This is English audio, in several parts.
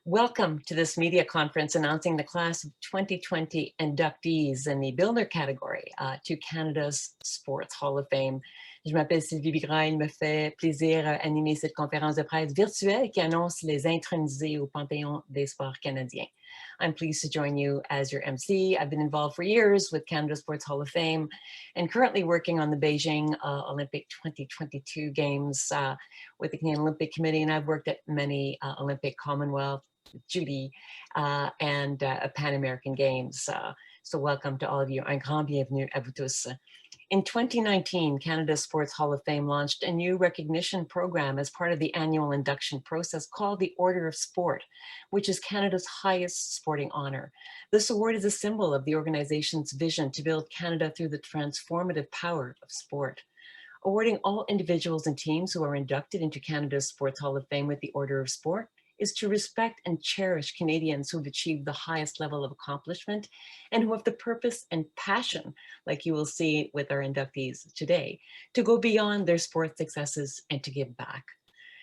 Welcome to this media conference announcing the class of 2020 inductees in the Builder category to Canada's Sports Hall of Fame. Je m'appelle Sylvie Bigras, il me fait plaisir animer cette conférence de presse virtuelle qui annonce les intronisés au Panthéon des sports canadiens. I'm pleased to join you as your MC. I've been involved for years with Canada Sports Hall of Fame and currently working on the Beijing Olympic 2022 Games with the Canadian Olympic Committee, and I've worked at many Olympic, Commonwealth, Judy, and Pan American Games. So welcome to all of you. Un grand bienvenue à vous tous. In 2019, Canada Sports Hall of Fame launched a new recognition program as part of the annual induction process called the Order of Sport, which is Canada's highest sporting honor. This award is a symbol of the organization's vision to build Canada through the transformative power of sport. Awarding all individuals and teams who are inducted into Canada's Sports Hall of Fame with the Order of Sport is to respect and cherish Canadians who have achieved the highest level of accomplishment and who have the purpose and passion, like you will see with our inductees today, to go beyond their sports successes and to give back.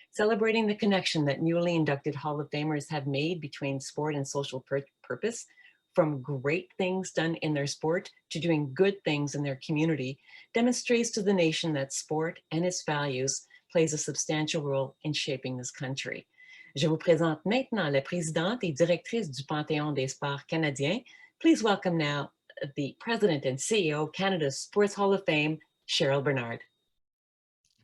Celebrating the connection that newly inducted Hall of Famers have made between sport and social purpose, from great things done in their sport to doing good things in their community, demonstrates to the nation that sport and its values plays a substantial role in shaping this country. Je vous présente maintenant la présidente et directrice du Panthéon des sports canadiens. Please welcome now the President and CEO, Canada's Sports Hall of Fame, Cheryl Bernard.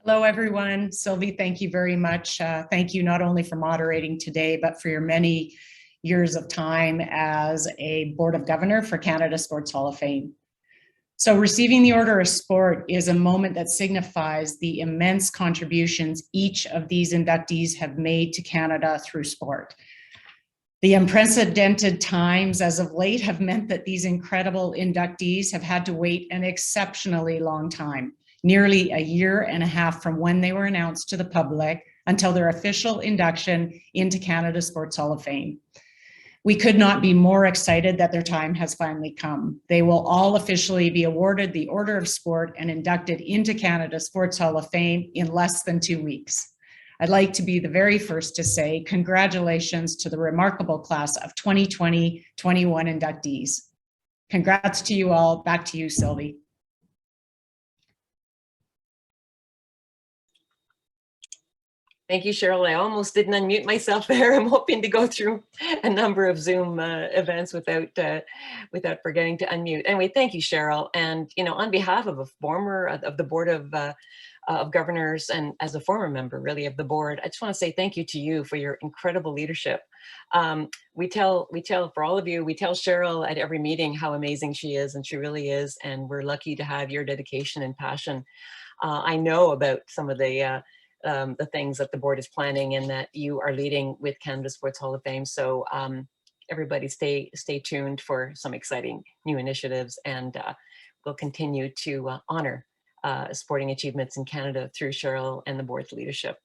Hello, everyone. Sylvie, thank you very much. Thank you not only for moderating today, but for your many years of time as a Board of Governor for Canada Sports Hall of Fame. So receiving the Order of Sport is a moment that signifies the immense contributions each of these inductees have made to Canada through sport. The unprecedented times as of late have meant that these incredible inductees have had to wait an exceptionally long time, nearly a year and a half from when they were announced to the public until their official induction into Canada Sports Hall of Fame. We could not be more excited that their time has finally come. They will all officially be awarded the Order of Sport and inducted into Canada Sports Hall of Fame in less than 2 weeks. I'd like to be the very first to say congratulations to the remarkable class of 2020-21 inductees. Congrats to you all. Back to you, Sylvie. Thank you, Cheryl. I almost didn't unmute myself there. I'm hoping to go through a number of Zoom events without forgetting to unmute. Anyway, thank you, Cheryl. And on behalf of a former of the Board of Governors and as a former member, really, of the board, I just want to say thank you to you for your incredible leadership. We tell for all of you, we tell Cheryl at every meeting how amazing she is, and she really is. And we're lucky to have your dedication and passion. I know about some of the things that the board is planning and that you are leading with Canada Sports Hall of Fame. So everybody stay tuned for some exciting new initiatives, and we'll continue to honor sporting achievements in Canada through Cheryl and the board's leadership.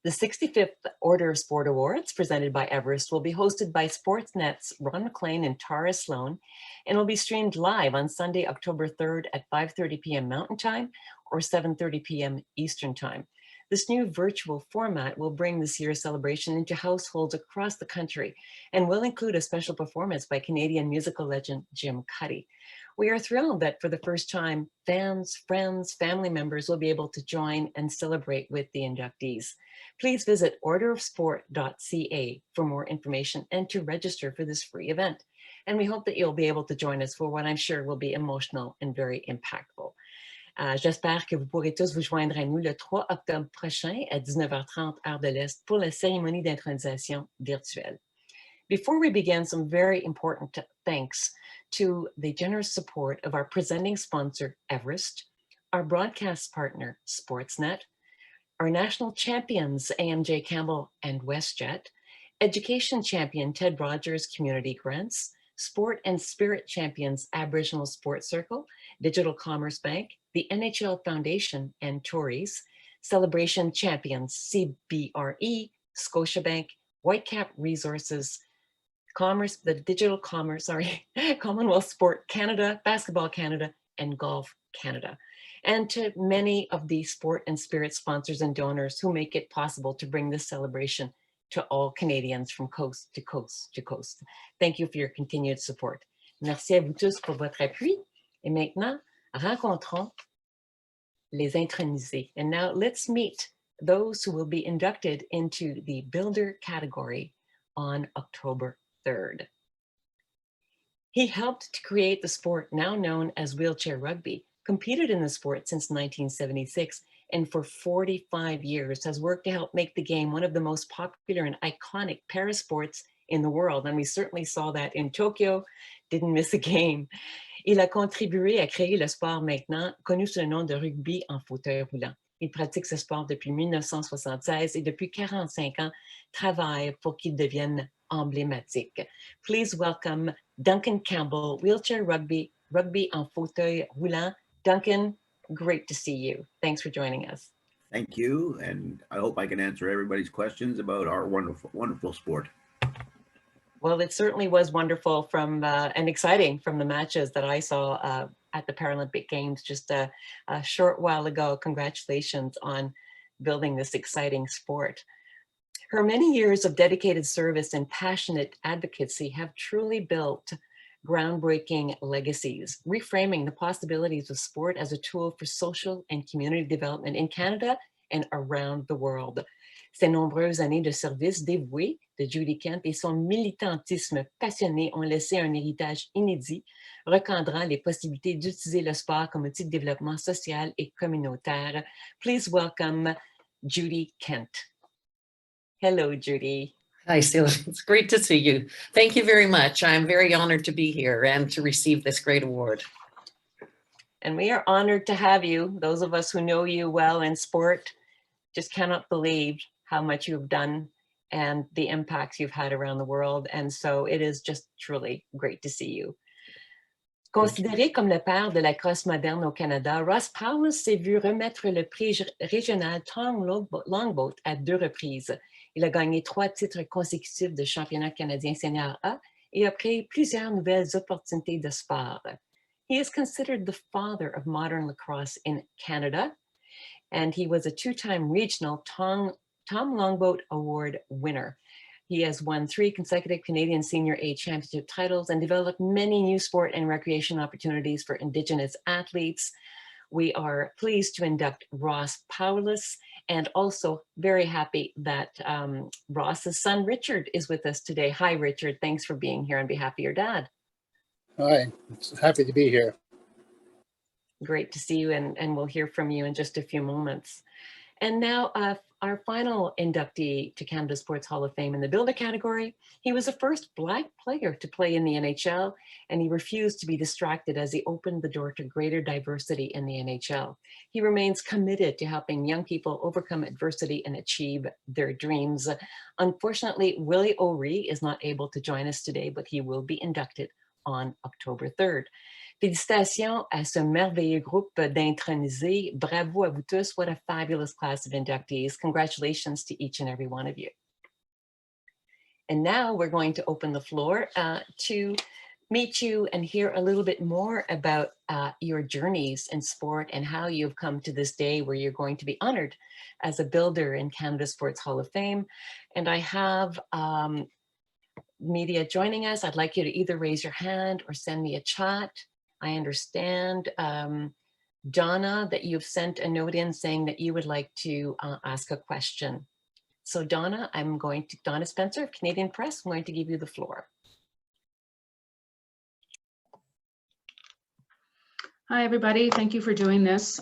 The 65th Order of Sport Awards, presented by Everest, will be hosted by Sportsnet's Ron McLean and Tara Sloan, and will be streamed live on Sunday, October 3rd at 5:30 p.m. Mountain Time or 7:30 p.m. Eastern Time. This new virtual format will bring this year's celebration into households across the country and will include a special performance by Canadian musical legend Jim Cuddy. We are thrilled that for the first time, fans, friends, family members will be able to join and celebrate with the inductees. Please visit orderofsport.ca for more information and to register for this free event. And we hope that you'll be able to join us for what I'm sure will be emotional and very impactful. J'espère que vous pourrez tous vous joindre à nous le 3 octobre prochain à 19h30 heure de l'Est pour la cérémonie d'intronisation virtuelle. Before we begin, some very important thanks to the generous support of our presenting sponsor, Everest, our broadcast partner, Sportsnet, our national champions, AMJ Campbell and WestJet, education champion, Ted Rogers Community Grants, sport and spirit champions, Aboriginal Sports Circle, Digital Commerce Bank, the NHL Foundation and Tories, celebration champions, CBRE, Scotiabank, Whitecap Resources, Commonwealth Sport Canada, Basketball Canada, and Golf Canada. And to many of the sport and spirit sponsors and donors who make it possible to bring this celebration to all Canadians from coast to coast to coast. Thank you for your continued support. Merci à vous tous pour votre appui. Et maintenant, rencontrons les intronisés. And now let's meet those who will be inducted into the Builder category on October 3rd. He helped to create the sport now known as wheelchair rugby, competed in the sport since 1976, and for 45 years has worked to help make the game one of the most popular and iconic parasports in the world. And we certainly saw that in Tokyo, didn't miss a game. Il a contribué à créer le sport maintenant connu sous le nom de rugby en fauteuil roulant. Il pratique ce sport depuis 1976 et depuis 45 ans travaille pour qu'il devienne emblématique. Please welcome Duncan Campbell, wheelchair rugby en fauteuil roulant. Duncan, great to see you. Thanks for joining us. Thank you, and I hope I can answer everybody's questions about our wonderful, wonderful sport. Well, it certainly was wonderful and exciting from the matches that I saw at the Paralympic Games just a short while ago. Congratulations on building this exciting sport. Her many years of dedicated service and passionate advocacy have truly built groundbreaking legacies, reframing the possibilities of sport as a tool for social and community development in Canada and around the world. Ses nombreuses années de service dévoué de Judy Kent et son militantisme passionné ont laissé un héritage inédit, recadrant les possibilités d'utiliser le sport comme outil de développement social et communautaire. Please welcome Judy Kent. Hello, Judy. Hi, Sylvie. It's great to see you. Thank you very much. I'm very honored to be here and to receive this great award. And we are honored to have you. Those of us who know you well in sport just cannot believe how much you've done and the impacts you've had around the world. And so it is just truly great to see you. Considéré comme le père de la crosse moderne au Canada, Ross Paulist s'est vu remettre le prix régional Tong Longboat à 2 reprises. Il a gagné 3 titres consécutifs de championnat canadien senior A et a créé plusieurs nouvelles opportunités de sport. He is considered the father of modern lacrosse in Canada, and he was a 2-time regional Tom Longboat Award winner. He has won 3 consecutive Canadian Senior A Championship titles and developed many new sport and recreation opportunities for Indigenous athletes. We are pleased to induct Ross Paulist, and also very happy that Ross's son, Richard, is with us today. Hi, Richard. Thanks for being here on behalf of your dad. Hi, it's happy to be here. Great to see you, and we'll hear from you in just a few moments. And now our final inductee to Canada Sports Hall of Fame in the Builder category. He was the first Black player to play in the NHL, and he refused to be distracted as he opened the door to greater diversity in the NHL. He remains committed to helping young people overcome adversity and achieve their dreams. Unfortunately, Willie O'Ree is not able to join us today, but he will be inducted on October 3rd. Félicitations à ce merveilleux groupe d'intronisés. Bravo à vous tous. What a fabulous class of inductees. Congratulations to each and every one of you. And now we're going to open the floor to meet you and hear a little bit more about your journeys in sport and how you've come to this day where you're going to be honored as a builder in Canada Sports Hall of Fame. And I have media joining us. I'd like you to either raise your hand or send me a chat. I understand, Donna, that you've sent a note in saying that you would like to ask a question. So Donna, Donna Spencer of Canadian Press, I'm going to give you the floor. Hi, everybody. Thank you for doing this.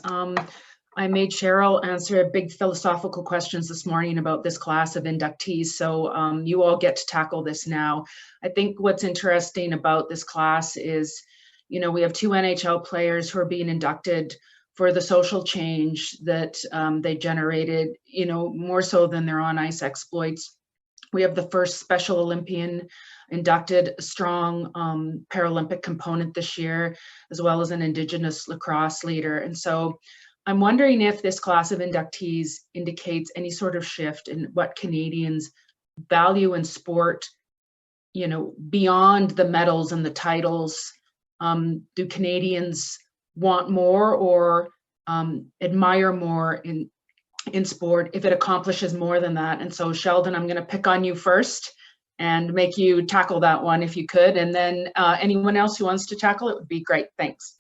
I made Cheryl answer big philosophical questions this morning about this class of inductees. So you all get to tackle this now. I think what's interesting about this class is, you know, we have 2 NHL players who are being inducted for the social change that they generated, you know, more so than their on-ice exploits. We have the first Special Olympian inducted, a strong Paralympic component this year, as well as an Indigenous lacrosse leader. And so I'm wondering if this class of inductees indicates any sort of shift in what Canadians value in sport, you know, beyond the medals and the titles. Do Canadians want more or admire more in in sport if it accomplishes more than that. And so Sheldon, I'm going to pick on you first and make you tackle that one if you could. And then anyone else who wants to tackle it would be great. Thanks.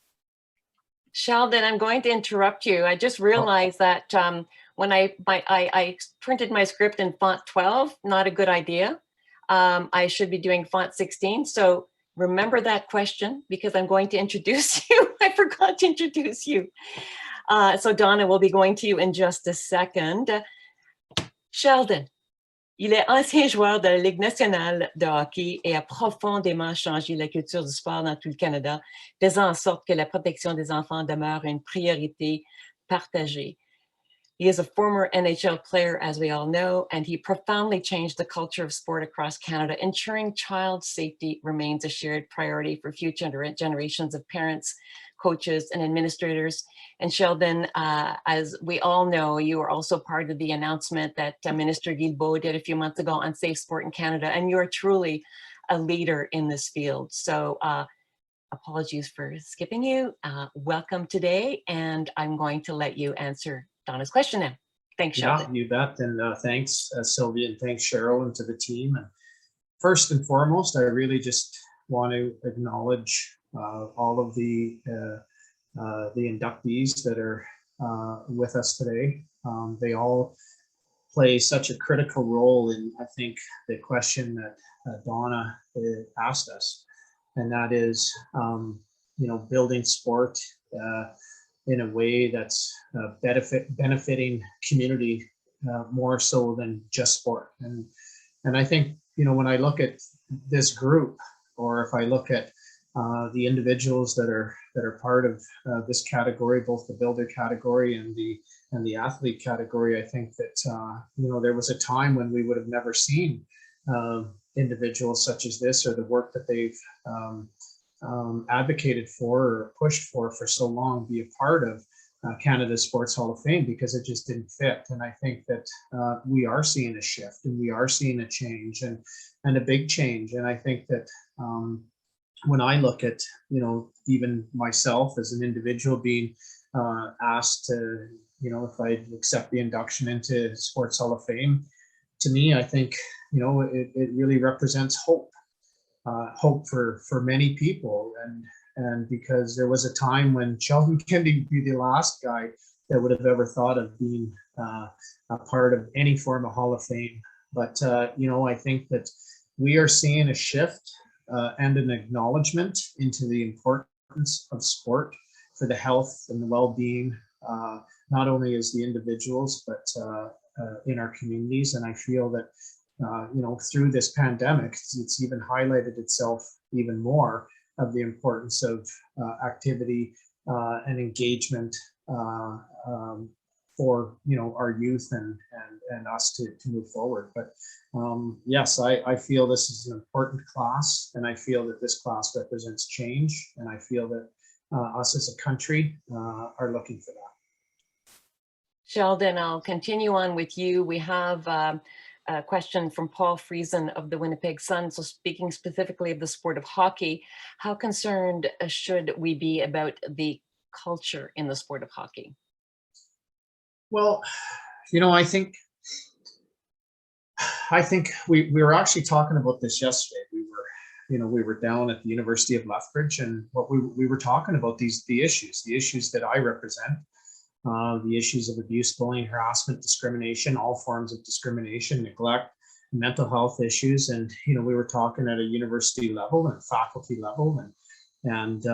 Sheldon, I'm going to interrupt you. I just realized that when I printed my script in font 12, not a good idea. I should be doing font 16. So remember that question, because I'm going to introduce you. I forgot to introduce you. So Donna, we'll be going to you in just a second. Sheldon, il est ancien joueur de la Ligue nationale de hockey et a profondément changé la culture du sport dans tout le Canada, faisant en sorte que la protection des enfants demeure une priorité partagée. He is a former NHL player, as we all know, and he profoundly changed the culture of sport across Canada, ensuring child safety remains a shared priority for future generations of parents, coaches, and administrators. And Sheldon, as we all know, you are also part of the announcement that Minister Guilbeault did a few months ago on safe sport in Canada, and you are truly a leader in this field. So apologies for skipping you. Welcome today, and I'm going to let you answer Donna's question now. Thanks, Sheldon. Yeah, you bet. And thanks, Sylvie, and thanks, Cheryl, and to the team. And first and foremost, I really just want to acknowledge all of the inductees that are with us today. They all play such a critical role in, I think, the question that Donna asked us, and that is, building sport in a way that's benefiting community more so than just sport. And I think, when I look at this group, or if I look at the individuals that are part of this category, both the builder category and the athlete category, I think that there was a time when we would have never seen individuals such as this, or the work that they've advocated for or pushed for so long, be a part of Canada's Sports Hall of Fame, because it just didn't fit. And I think that we are seeing a shift, and we are seeing a change, and a big change. And I think that when I look at, even myself as an individual being asked to, if I accept the induction into Sports Hall of Fame, to me, I think, it really represents hope. Hope for many people, and because there was a time when Sheldon Kennedy would be the last guy that would have ever thought of being a part of any form of Hall of Fame. But I think that we are seeing a shift and an acknowledgement into the importance of sport for the health and the well-being, not only as the individuals, but in our communities. And I feel that through this pandemic, it's even highlighted itself even more of the importance of activity and engagement for our youth and us to move forward. But yes, I feel this is an important class, and I feel that this class represents change, and I feel that us as a country are looking for that. Sheldon, I'll continue on with you. We have a question from Paul Friesen of the Winnipeg Sun. So speaking specifically of the sport of hockey, how concerned should we be about the culture in the sport of hockey? Well, I think we were actually talking about this yesterday. We were down at the University of Lethbridge, and what we were talking about the issues that I represent. The issues of abuse, bullying, harassment, discrimination, all forms of discrimination, neglect, mental health issues. And, we were talking at a university level and faculty level, and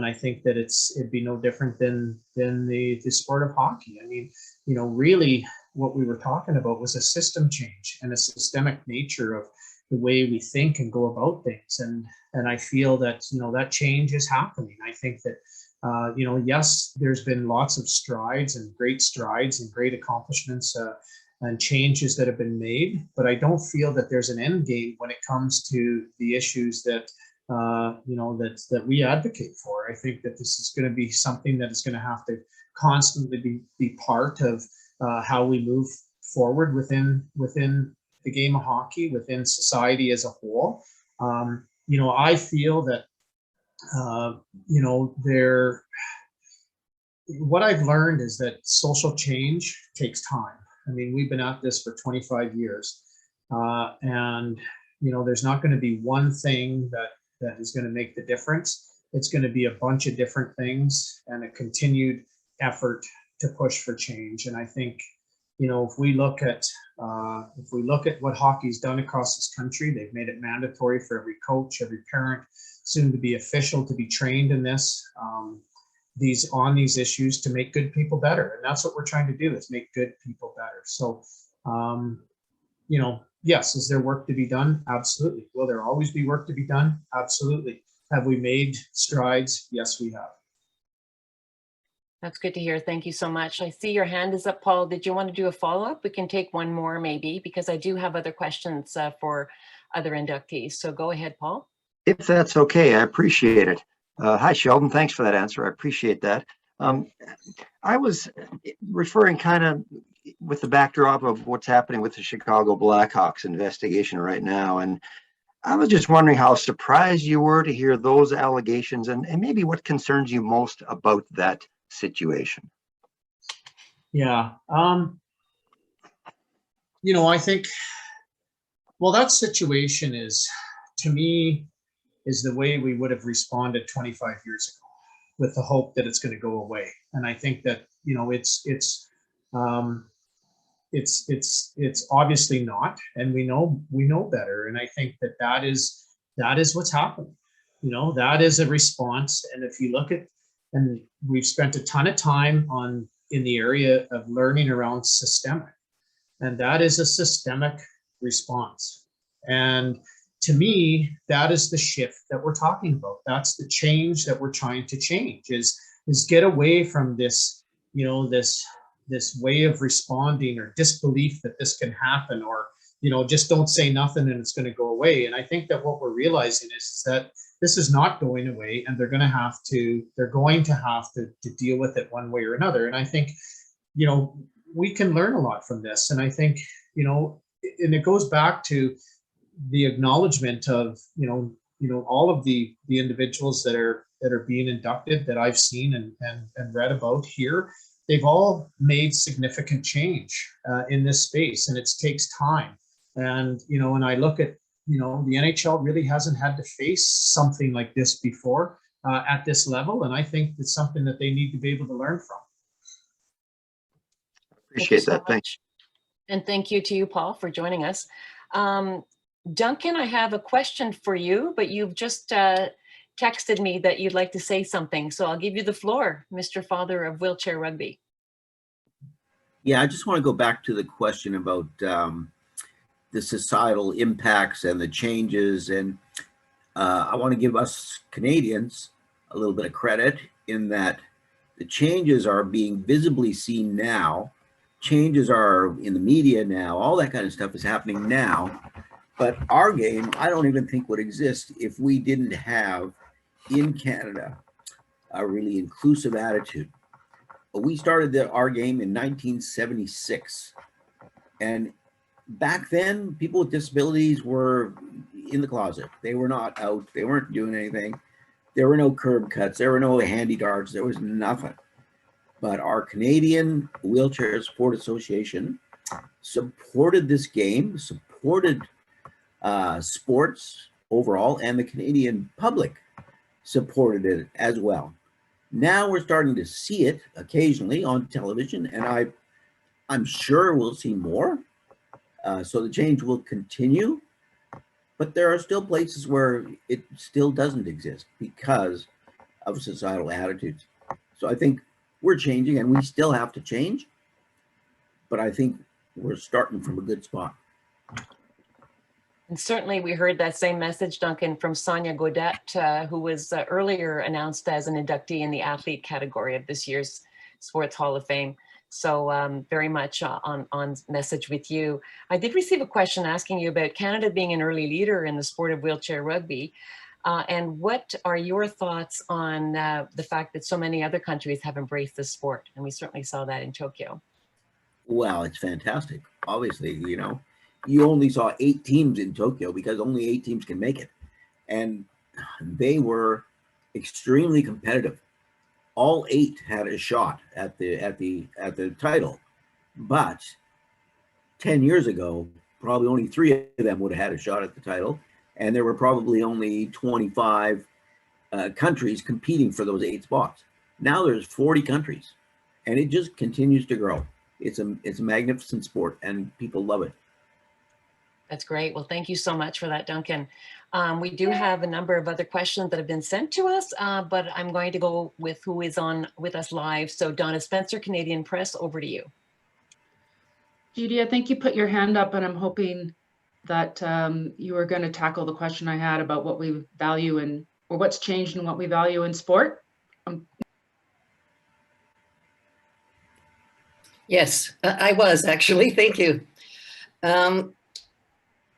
I think that it'd be no different than the sport of hockey. I mean, really what we were talking about was a system change and a systemic nature of the way we think and go about things. And I feel that, that change is happening. I think that, yes, there's been lots of strides and great accomplishments and changes that have been made, but I don't feel that there's an end game when it comes to the issues that that we advocate for. I think that this is going to be something that is going to have to constantly be part of how we move forward within the game of hockey, within society as a whole. I feel that what I've learned is that social change takes time. I mean, we've been at this for 25 years, and there's not going to be one thing that is going to make the difference. It's going to be a bunch of different things and a continued effort to push for change. And I think, if we look at what hockey's done across this country, they've made it mandatory for every coach, every parent, soon to be official, to be trained in this. On these issues to make good people better, and that's what we're trying to do, is make good people better. So yes, is there work to be done? Absolutely. Will there always be work to be done? Absolutely. Have we made strides? Yes, we have. That's good to hear. Thank you so much. I see your hand is up, Paul. Did you want to do a follow-up? We can take one more maybe, because I do have other questions for other inductees. So go ahead, Paul. If that's okay, I appreciate it. Hi, Sheldon. Thanks for that answer. I appreciate that. I was referring kind of with the backdrop of what's happening with the Chicago Blackhawks investigation right now. And I was just wondering how surprised you were to hear those allegations, and maybe what concerns you most about that situation. Yeah. I think, well, that situation is, to me, is the way we would have responded 25 years ago, with the hope that it's going to go away. And I think that, it's obviously not, and we know better. And I think that is what's happening. That is a response. And if you look at, and we've spent a ton of time in the area of learning around systemic, and that is a systemic response. And to me, that is the shift that we're talking about. That's the change that we're trying to change, is get away from this, this way of responding, or disbelief that this can happen, or, just don't say nothing and it's going to go away. And I think that what we're realizing is that this is not going away, and they're going to have to deal with it one way or another. And I think, we can learn a lot from this. And I think, and it goes back to the acknowledgement of all of the individuals that are being inducted that I've seen and read about here. They've all made significant change in this space, and it takes time. And when I look at the NHL really hasn't had to face something like this before at this level, and I think it's something that they need to be able to learn from. Appreciate that. Thanks. And thank you to you, Paul, for joining us. Duncan, I have a question for you, but you've just texted me that you'd like to say something. So I'll give you the floor, Mr. Father of Wheelchair Rugby. Yeah, I just want to go back to the question about the societal impacts and the changes. And I want to give us Canadians a little bit of credit in that the changes are being visibly seen now. Changes are in the media now. All that kind of stuff is happening now. But our game, I don't even think would exist if we didn't have in Canada a really inclusive attitude. We started our game in 1976. And back then, people with disabilities were in the closet. They were not out. They weren't doing anything. There were no curb cuts. There were no handy darts. There was nothing. But our Canadian Wheelchair Sport Association supported this game, supported sports overall, and the Canadian public supported it as well. Now we're starting to see it occasionally on television, and I'm sure we'll see more. So the change will continue, but there are still places where it still doesn't exist because of societal attitudes. So I think we're changing, and we still have to change, but I think we're starting from a good spot. And certainly we heard that same message, Duncan, from Sonia Gaudette, who was earlier announced as an inductee in the athlete category of this year's Sports Hall of Fame. So very much on message with you. I did receive a question asking you about Canada being an early leader in the sport of wheelchair rugby. And what are your thoughts on the fact that so many other countries have embraced this sport? And we certainly saw that in Tokyo. Well, it's fantastic. Obviously, you only saw 8 teams in Tokyo because only 8 teams can make it. And they were extremely competitive. all 8 had a shot at the title, but 10 years ago, probably only 3 of them would have had a shot at the title, and there were probably only 25 countries competing for those 8 spots. Now there's 40 countries, and it just continues to grow. It's a magnificent sport, and people love it. That's great. Well, thank you so much for that, Duncan. We do have a number of other questions that have been sent to us, but I'm going to go with who is on with us live. So Donna Spencer, Canadian Press, over to you. Judy, I think you put your hand up, and I'm hoping that you were going to tackle the question I had about what we value or what's changed in what we value in sport. Yes, I was actually. Thank you.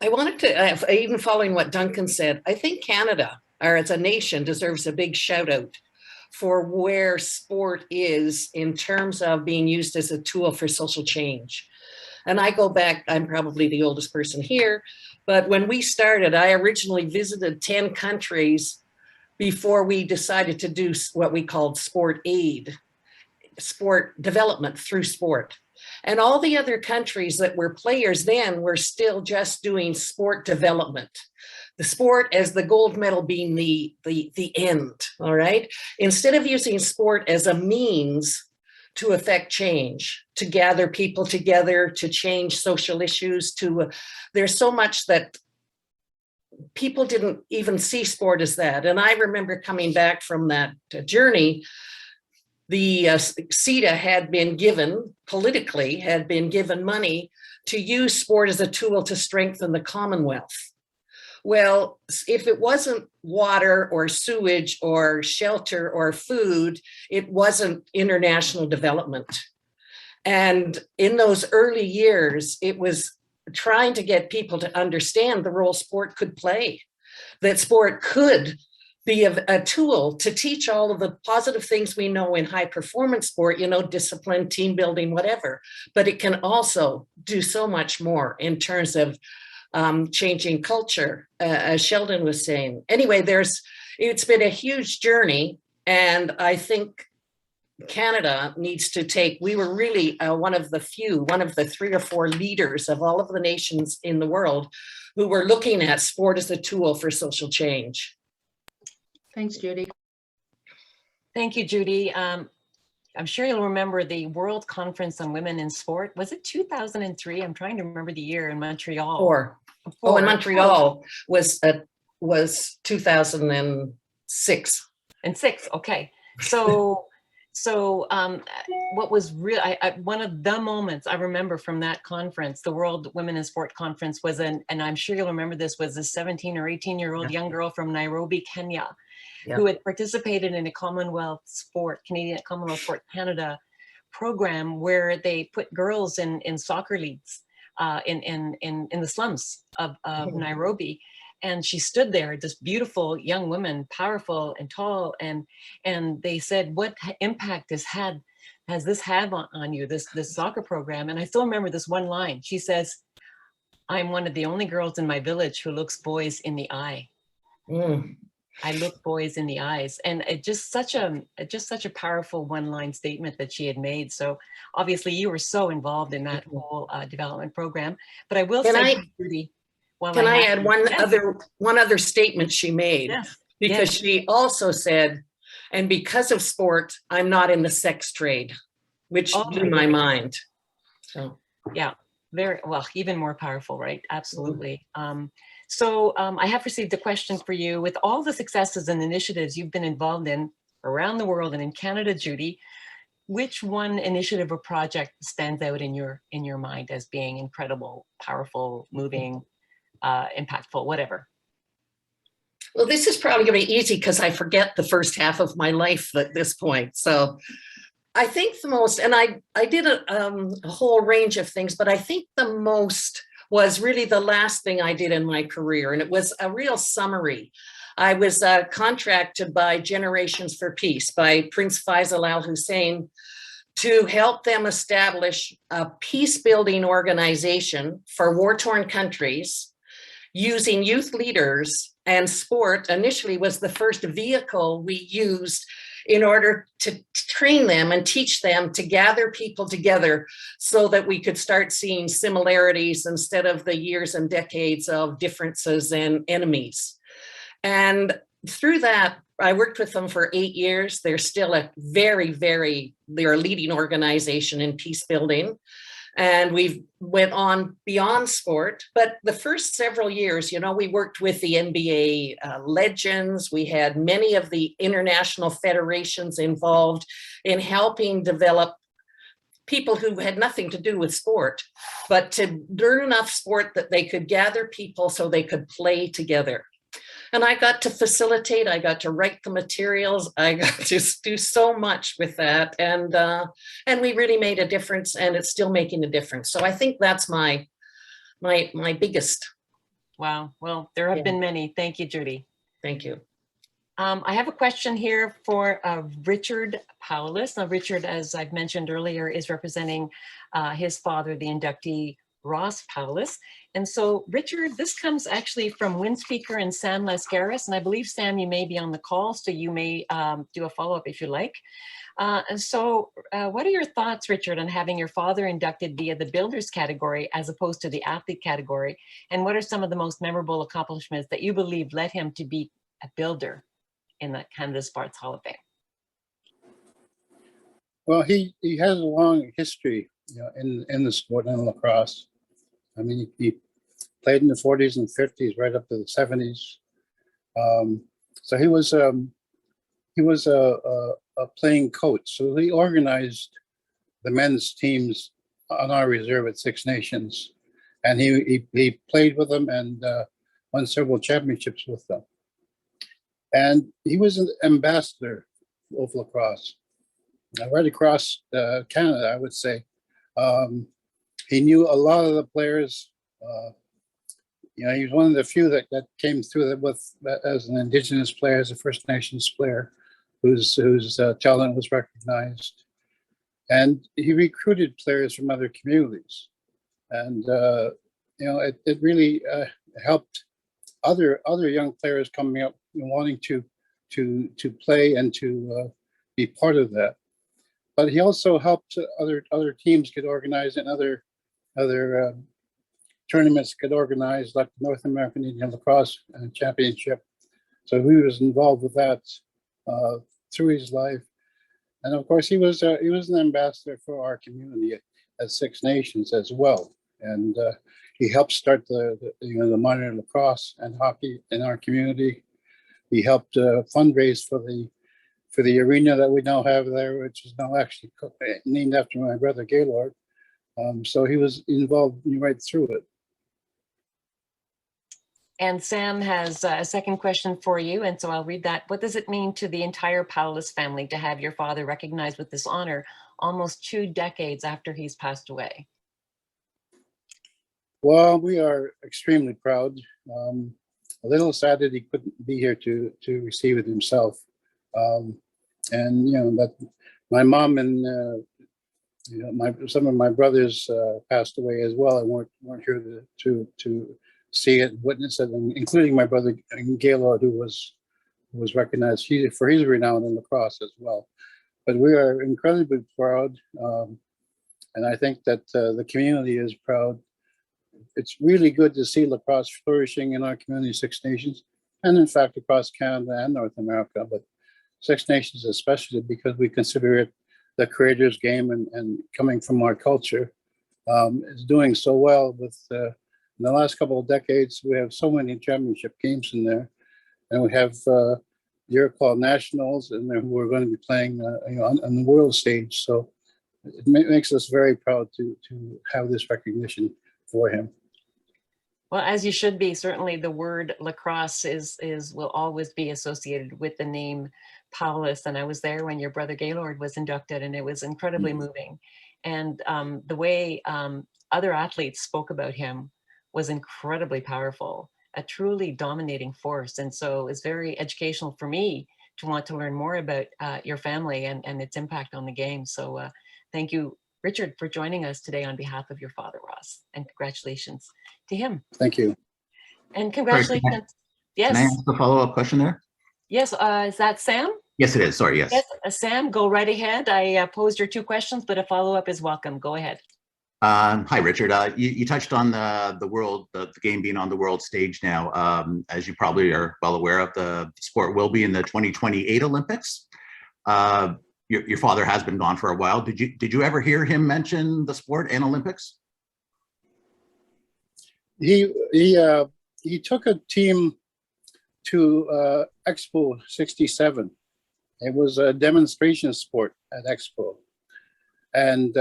I wanted to, even following what Duncan said, I think Canada, or as a nation, deserves a big shout out for where sport is in terms of being used as a tool for social change. And I go back, I'm probably the oldest person here, but when we started, I originally visited 10 countries before we decided to do what we called sport aid, sport development through sport. And all the other countries that were players then were still just doing sport development. The sport as the gold medal being the end, all right? Instead of using sport as a means to affect change, to gather people together, to change social issues, there's so much that people didn't even see sport as that. And I remember coming back from that journey, the CETA had been given, politically, had been given money to use sport as a tool to strengthen the Commonwealth. Well, if it wasn't water or sewage or shelter or food, it wasn't international development. And in those early years, it was trying to get people to understand the role sport could play, that sport could be a tool to teach all of the positive things we know in high performance sport, discipline, team building, whatever. But it can also do so much more in terms of changing culture, as Sheldon was saying. Anyway, it's been a huge journey, and I think Canada needs to we were really one of the 3 or 4 leaders of all of the nations in the world who were looking at sport as a tool for social change. Thanks, Judy. Thank you, Judy. I'm sure you'll remember the World Conference on Women in Sport. Was it 2003? I'm trying to remember the year in Montreal. 4. Oh, in Montreal was 2006. And 6, okay. So what was real, one of the moments I remember from that conference, the World Women in Sport Conference, was and I'm sure you'll remember this, was a 17 or 18-year-old young girl from Nairobi, Kenya, who had participated in a Canadian Commonwealth Sport Canada program where they put girls in soccer leagues in the slums of Nairobi. And she stood there, this beautiful young woman, powerful and tall, and they said, "What impact has this had on you, this soccer program?" And I still remember this one line. She says, "I'm one of the only girls in my village who looks boys in the eye." I look boys in the eyes, and it just such a powerful one-line statement that she had made. So obviously, you were so involved in that whole development program. But I will say, Judy. Can I add one other statement she made? Yes. Because she also said, and because of sport, I'm not in the sex trade, which blew my mind. So yeah, very well, even more powerful, right? Absolutely. So I have received a question for you. With all the successes and initiatives you've been involved in around the world and in Canada, Judy, which one initiative or project stands out in your mind as being incredible, powerful, moving, impactful, whatever? Well, this is probably going to be easy because I forget the first half of my life at this point. So I think the most, and I did a whole range of things, but I think the most was really the last thing I did in my career. And it was a real summary. I was contracted by Generations for Peace by Prince Faisal Al Hussein to help them establish a peace building organization for war-torn countries, using youth leaders, and sport initially was the first vehicle we used in order to train them and teach them to gather people together so that we could start seeing similarities instead of the years and decades of differences and enemies. And through that, I worked with them for 8 years. They're still a they're a leading organization in peace building. And we've went on beyond sport. But the first several years, you know, we worked with the NBA legends. We had many of the international federations involved in helping develop people who had nothing to do with sport, but to learn enough sport that they could gather people so they could play together. And I got to facilitate, I got to write the materials, I got to do so much with that. And we really made a difference, and it's still making a difference. So I think that's my biggest. Wow. Well, there have been many. Thank you, Judy. Thank you. I have a question here for Richard Paulist. Now, Richard, as I've mentioned earlier, is representing his father, the inductee, Ross Paulist. And so, Richard, this comes actually from Windspeaker and Sam Lascaris. And I believe, Sam, you may be on the call, so you may do a follow-up if you like. And so what are your thoughts, Richard, on having your father inducted via the builders category as opposed to the athlete category? And what are some of the most memorable accomplishments that you believe led him to be a builder in the Canada Sports Hall of Fame? Well, he has a long history, you know, in the sport and lacrosse. I mean, he played in the 40s and 50s, right up to the 70s. So he was a playing coach. So he organized the men's teams on our reserve at Six Nations, and he played with them and won several championships with them. And he was an ambassador of lacrosse right across Canada, I would say. He knew a lot of the players. You know, he was one of the few that came through as an Indigenous player, as a First Nations player, whose talent was recognized. And he recruited players from other communities. And, you know, it really helped other young players coming up and wanting to play and to be part of that. But he also helped other teams get organized and other tournaments get organized, like the North American Indian Lacrosse Championship. So he was involved with that through his life. And of course, he was an ambassador for our community at Six Nations as well. And he helped start the minor lacrosse and hockey in our community. He helped fundraise for the arena that we now have there, which is now actually named after my brother Gaylord. So he was involved right through it. And Sam has a second question for you, and so I'll read that. What does it mean to the entire Paulist family to have your father recognized with this honor almost 2 decades after he's passed away? Well, we are extremely proud. A little sad that he couldn't be here to receive it himself. And, you know, that my mom and you know, some of my brothers passed away as well and weren't here to see it, witness it, including my brother Gaylord, who was recognized for his renown in lacrosse as well. But we are incredibly proud, and I think that the community is proud. It's really good to see lacrosse flourishing in our community, Six Nations, and in fact across Canada and North America, but Six Nations especially because we consider it the creator's game, and coming from our culture, is doing so well with in the last couple of decades. We have so many championship games in there, and we have the Iroquois Nationals, and who are going to be playing you know, on the world stage. So it makes us very proud to have this recognition for him. Well, as you should be. Certainly the word lacrosse will always be associated with the name Paulist. And I was there when your brother Gaylord was inducted, and it was incredibly moving. And the way other athletes spoke about him was incredibly powerful, a truly dominating force. And so it's very educational for me to want to learn more about your family and its impact on the game. So thank you, Richard, for joining us today on behalf of your father, Ross, and congratulations to him. Thank you. And congratulations. Sorry, Yes. can I ask a follow-up question there? Yes, is that Sam? Yes, it is. Sorry, yes. Yes, Sam, go right ahead. I posed your 2 questions, but a follow-up is welcome. Go ahead. Hi, Richard. You touched on the game being on the world stage now. As you probably are well aware of, the sport will be in the 2028 Olympics. Your father has been gone for a while. Did you ever hear him mention the sport and Olympics? He took a team to Expo '67. It was a demonstration sport at Expo, and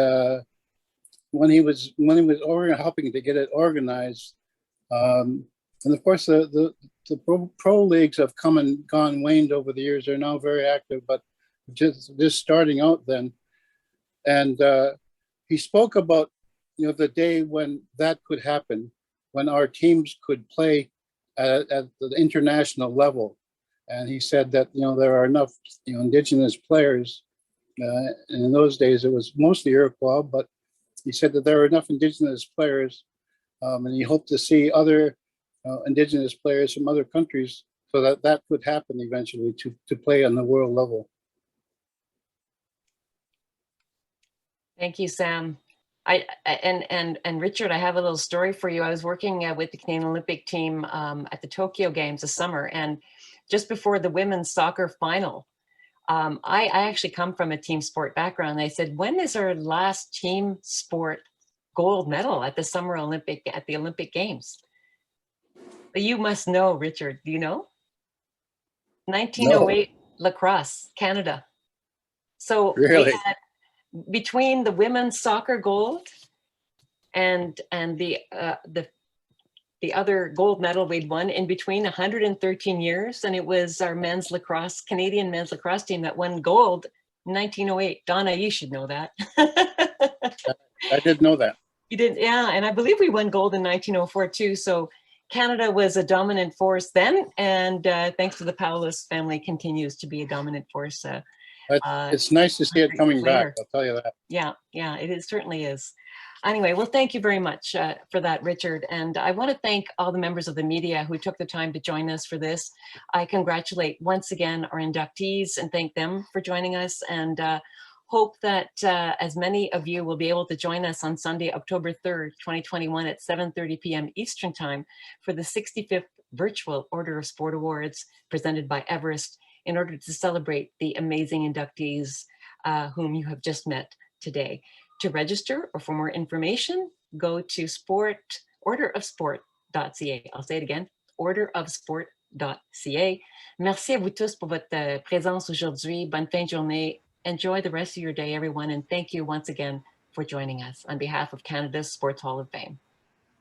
when he was helping to get it organized, and of course the pro leagues have come and gone, waned over the years. They're now very active, but just starting out then. And he spoke about, you know, the day when that could happen, when our teams could play at the international level. And he said that, you know, there are enough, you know, Indigenous players. And in those days, it was mostly Iroquois, but he said that there are enough Indigenous players, and he hoped to see other Indigenous players from other countries, so that could happen eventually to play on the world level. Thank you, Sam. And Richard, I have a little story for you. I was working with the Canadian Olympic team at the Tokyo Games this summer, and just before the women's soccer final, I actually come from a team sport background. They said, when is our last team sport gold medal at the Olympic Games? But you must know, Richard. Do you know? 1908 No. lacrosse, Canada. So Really? we had, between the women's soccer gold and the other gold medal we'd won, in between 113 years, and it was our Canadian men's lacrosse team that won gold in 1908. Donna, you should know that. I didn't know that. You didn't? Yeah, and I believe we won gold in 1904 too. So Canada was a dominant force then, and thanks to the Paulist family, continues to be a dominant force. It's nice to see it coming back, I'll tell you that. Yeah, it certainly is. Anyway, well, thank you very much for that, Richard. And I want to thank all the members of the media who took the time to join us for this. I congratulate once again our inductees and thank them for joining us, and hope that as many of you will be able to join us on Sunday, October 3rd, 2021 at 7:30 p.m. Eastern Time for the 65th Virtual Order of Sport Awards presented by Everest, in order to celebrate the amazing inductees whom you have just met today. To register or for more information, go to orderofsport.ca. I'll say it again, orderofsport.ca. Merci à vous tous pour votre présence aujourd'hui. Bonne fin de journée. Enjoy the rest of your day, everyone, and thank you once again for joining us on behalf of Canada's Sports Hall of Fame.